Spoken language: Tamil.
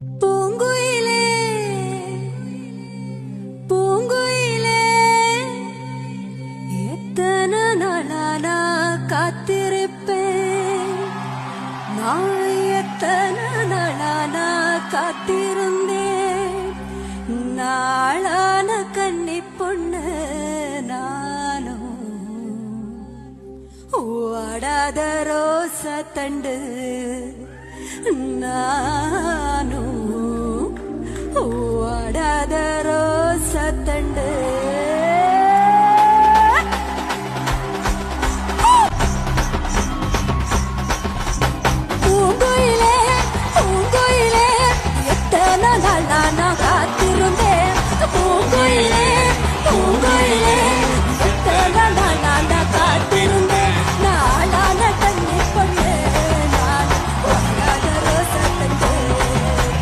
பூங்குயிலே பூங்குயிலே எத்தனை நாளா காத்திருப்பேன் நான் எத்தனை நாளா காத்திருந்தேன் நாளான கண்ணி பொண்ணு நானும் வாடாத ரோச தண்டு நானும்